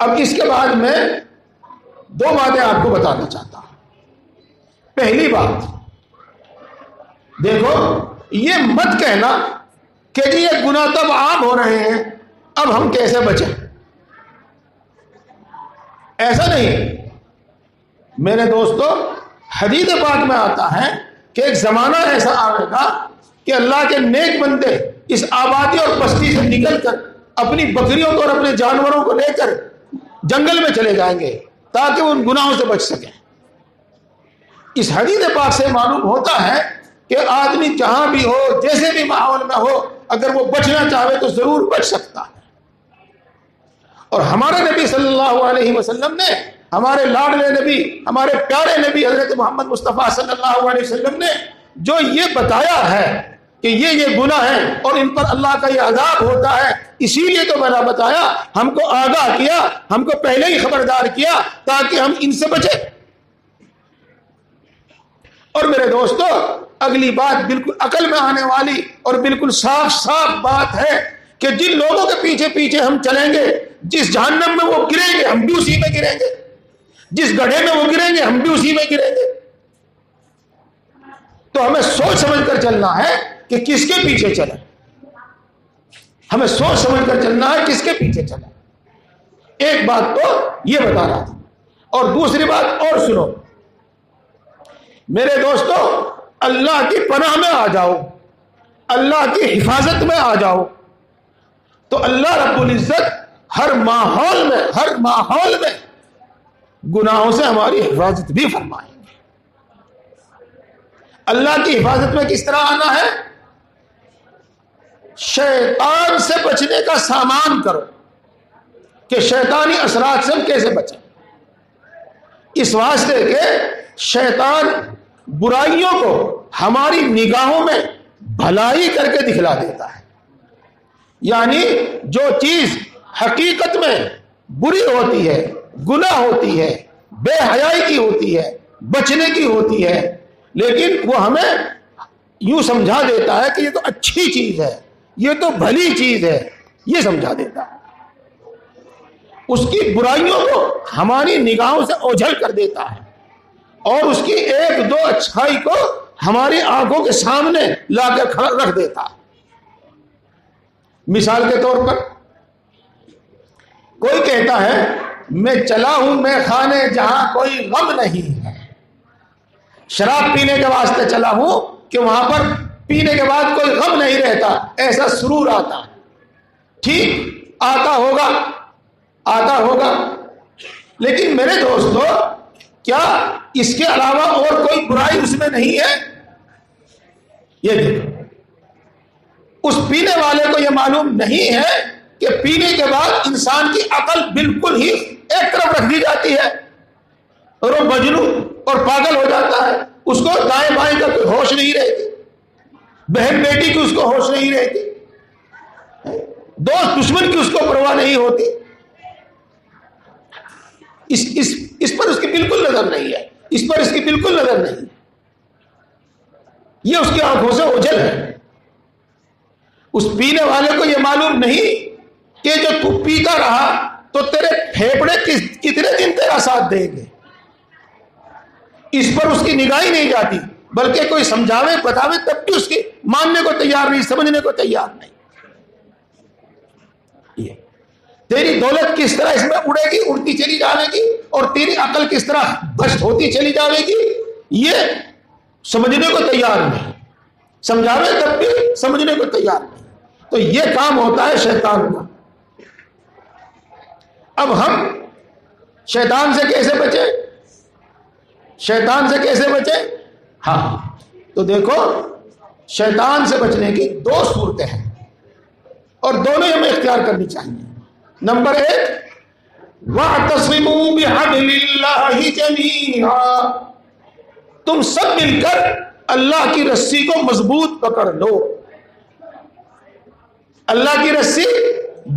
اب اس کے بعد میں دو باتیں آپ کو بتانا چاہتا ہوں. پہلی بات دیکھو، یہ مت کہنا کہ جی یہ گناہ تو اب عام ہو رہے ہیں، اب ہم کیسے بچیں. ایسا نہیں میرے دوستو. حدیث پاک میں آتا ہے کہ ایک زمانہ ایسا آئے گا کہ اللہ کے نیک بندے اس آبادی اور بستی سے نکل کر اپنی بکریوں کو اور اپنے جانوروں کو لے کر جنگل میں چلے جائیں گے تاکہ وہ ان گناہوں سے بچ سکیں. اس حدیث پاک سے معلوم ہوتا ہے کہ آدمی جہاں بھی ہو، جیسے بھی ماحول میں ہو، اگر وہ بچنا چاہے تو ضرور بچ سکتا ہے. اور ہمارے نبی صلی اللہ علیہ وسلم نے، ہمارے لاڈلے نبی، ہمارے پیارے نبی حضرت محمد مصطفیٰ صلی اللہ علیہ وسلم نے جو یہ بتایا ہے کہ یہ گناہ ہے اور ان پر اللہ کا یہ عذاب ہوتا ہے، اسی لیے تو میں نے بتایا، ہم کو آگاہ کیا، ہم کو پہلے ہی خبردار کیا تاکہ ہم ان سے بچیں. اور میرے دوستو، اگلی بات بالکل عقل میں آنے والی اور بالکل صاف صاف بات ہے کہ جن لوگوں کے پیچھے پیچھے ہم چلیں گے، جس جہنم میں وہ گریں گے ہم بھی اسی میں گریں گے، جس گڑھے میں وہ گریں گے ہم بھی اسی میں گریں گے. تو ہمیں سوچ سمجھ کر چلنا ہے کہ کس کے پیچھے چلیں. ہمیں سوچ سمجھ کر چلنا ہے کس کے پیچھے چلیں. ایک بات تو یہ بتا رہا تھا، اور دوسری بات اور سنو میرے دوستو. اللہ کی پناہ میں آ جاؤ، اللہ کی حفاظت میں آ جاؤ تو اللہ رب العزت ہر ماحول میں گناہوں سے ہماری حفاظت بھی فرمائیں گے. اللہ کی حفاظت میں کس طرح آنا ہے؟ شیطان سے بچنے کا سامان کرو کہ شیطانی اثرات سے ہم کیسے بچیں. اس واسطے کہ شیطان برائیوں کو ہماری نگاہوں میں بھلائی کر کے دکھلا دیتا ہے. یعنی جو چیز حقیقت میں بری ہوتی ہے، گناہ ہوتی ہے، بے حیائی کی ہوتی ہے، بچنے کی ہوتی ہے، لیکن وہ ہمیں یوں سمجھا دیتا ہے کہ یہ تو اچھی چیز ہے، یہ تو بھلی چیز ہے، یہ سمجھا دیتا ہے. اس کی برائیوں کو ہماری نگاہوں سے اوجھل کر دیتا ہے اور اس کی ایک دو اچھائی کو ہماری آنکھوں کے سامنے لا کر کھڑا رکھ دیتا ہے. مثال کے طور پر کوئی کہتا ہے میں چلا ہوں میں خانے جہاں کوئی غم نہیں ہے. شراب پینے کے واسطے چلا ہوں کہ وہاں پر پینے کے بعد کوئی غم نہیں رہتا، ایسا سرور آتا ہے. ٹھیک آتا ہوگا، لیکن میرے دوستو کیا اس کے علاوہ اور کوئی برائی اس میں نہیں ہے؟ یہ دیکھو، اس پینے والے کو یہ معلوم نہیں ہے کہ پینے کے بعد انسان کی عقل بالکل ہی ایک طرف رکھ دی جاتی ہے اور وہ مجنون اور پاگل ہو جاتا ہے. اس کو دائیں بائیں کا کوئی ہوش نہیں رہتی، بہن بیٹی کی اس کو ہوش نہیں رہتی، دوست دشمن کی اس کو پرواہ نہیں ہوتی. اس پر اس کی بالکل نظر نہیں ہے، اس پر اس کی بالکل نظر نہیں ہے. یہ اس کی آنکھوں سے اوجھل ہے. اس پینے والے کو یہ معلوم نہیں کہ جو تو پیتا رہا تو تیرے پھیپڑے کتنے دن تیرا ساتھ دیں گے. اس پر اس کی نگاہ ہی نہیں جاتی، بلکہ کوئی سمجھاوے بتاوے تب بھی اس کی ماننے کو تیار نہیں، سمجھنے کو تیار نہیں. یہ تیری دولت کس طرح اس میں اڑے گی، اڑتی چلی جائے گی، اور تیری عقل کس طرح بشت ہوتی چلی جائے گی، یہ سمجھنے کو تیار نہیں. سمجھاوے تب بھی سمجھنے کو تیار نہیں. تو یہ کام ہوتا ہے شیطان کا. اب ہم شیطان سے کیسے بچیں؟ شیطان سے کیسے بچیں؟ ہاں تو دیکھو، شیطان سے بچنے کی دو صورتیں ہیں اور دونوں ہمیں اختیار کرنی چاہیے. نمبر 1، وَاعْتَصِمُوا بِحَبْلِ اللَّهِ جَمِيعًا، تم سب مل کر اللہ کی رسی کو مضبوط پکڑ لو. اللہ کی رسی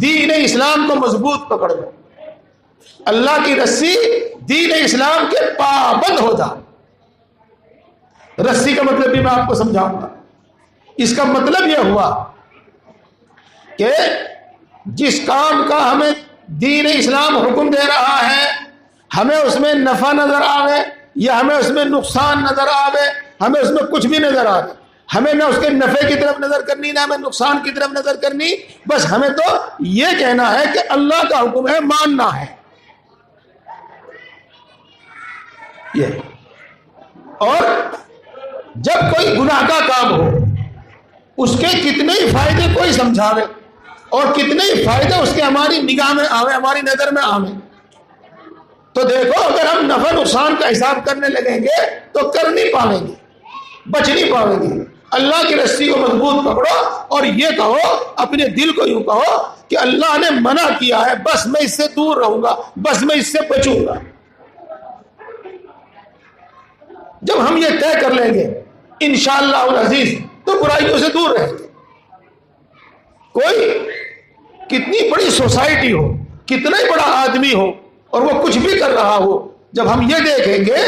دین اسلام کو مضبوط پکڑ لو. اللہ کی رسی دین اسلام کے پابند ہو جا. رسی کا مطلب بھی میں آپ کو سمجھاؤں گا. اس کا مطلب یہ ہوا کہ جس کام کا ہمیں دین اسلام حکم دے رہا ہے، ہمیں اس میں نفع نظر آوے یا ہمیں اس میں نقصان نظر آوے، ہمیں اس میں کچھ بھی نظر آوے، ہمیں نہ اس کے نفع کی طرف نظر کرنی نہ ہمیں نقصان کی طرف نظر کرنی، بس ہمیں تو یہ کہنا ہے کہ اللہ کا حکم ہے، ماننا ہے یہ۔ اور جب کوئی گناہ کا کام ہو، اس کے کتنے ہی فائدے کوئی سمجھاوے اور کتنے ہی فائدے اس کے ہماری نگاہ میں آوے، ہماری نظر میں آوے، تو دیکھو اگر ہم نفع نقصان کا حساب کرنے لگیں گے تو کر نہیں پاویں گے، بچ نہیں پاویں گے۔ اللہ کی رسی کو مضبوط پکڑو اور یہ کہو، اپنے دل کو یوں کہو کہ اللہ نے منع کیا ہے، بس میں اس سے دور رہوں گا، بس میں اس سے بچوں گا۔ جب ہم یہ طے کر لیں گے انشاءاللہ العزیز تو برائیوں سے دور رہیں گے۔ کوئی کتنی بڑی سوسائٹی ہو، کتنا ہی بڑا آدمی ہو اور وہ کچھ بھی کر رہا ہو، جب ہم یہ دیکھیں گے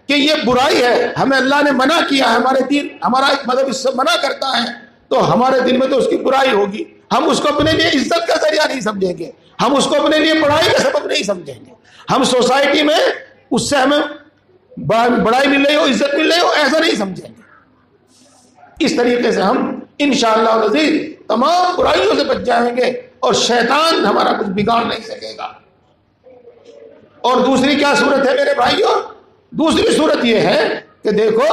کہ یہ برائی ہے، ہمیں اللہ نے منع کیا ہے، ہمارے دین، ہمارا ایک مذہب اس سے منع کرتا ہے، تو ہمارے دل میں تو اس کی برائی ہوگی، ہم اس کو اپنے لیے عزت کا ذریعہ نہیں سمجھیں گے، ہم اس کو اپنے لیے بڑائی کا سبب نہیں سمجھیں گے، ہم سوسائٹی میں اس سے ہمیں بڑائی مل رہی ہو، عزت مل رہی ہو، ایسا نہیں سمجھیں گے۔ اس طریقے سے ہم انشاءاللہ العزیز تمام برائیوں سے بچ جائیں گے اور شیطان ہمارا کچھ بگاڑ نہیں سکے گا۔ اور دوسری کیا صورت ہے میرے بھائیوں؟ دوسری صورت یہ ہے کہ دیکھو،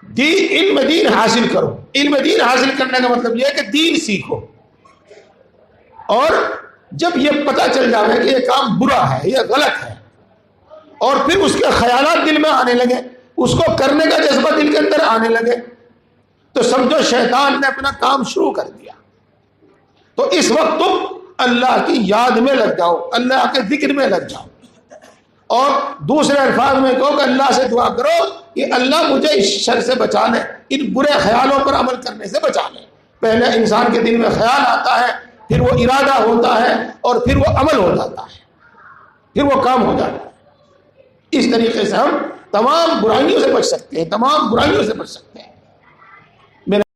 علم دین حاصل کرو۔ علم دین حاصل کرنے کا مطلب یہ ہے کہ دین سیکھو، اور جب یہ پتہ چل جائے کہ یہ کام برا ہے، یہ غلط ہے، اور پھر اس کے خیالات دل میں آنے لگے، اس کو کرنے کا جذبہ دل کے اندر آنے لگے، تو سمجھو شیطان نے اپنا کام شروع کر دیا۔ تو اس وقت تم اللہ کی یاد میں لگ جاؤ، اللہ کے ذکر میں لگ جاؤ، اور دوسرے الفاظ میں کہو کہ اللہ سے دعا کرو کہ اللہ مجھے اس شر سے بچا لے، ان برے خیالوں پر عمل کرنے سے بچا لے۔ پہلے انسان کے دل میں خیال آتا ہے، پھر وہ ارادہ ہوتا ہے، اور پھر وہ عمل ہو جاتا ہے، پھر وہ کام ہو جاتا ہے۔ اس طریقے سے ہم تمام برائیوں سے بچ سکتے ہیں، تمام برائیوں سے بچ سکتے ہیں۔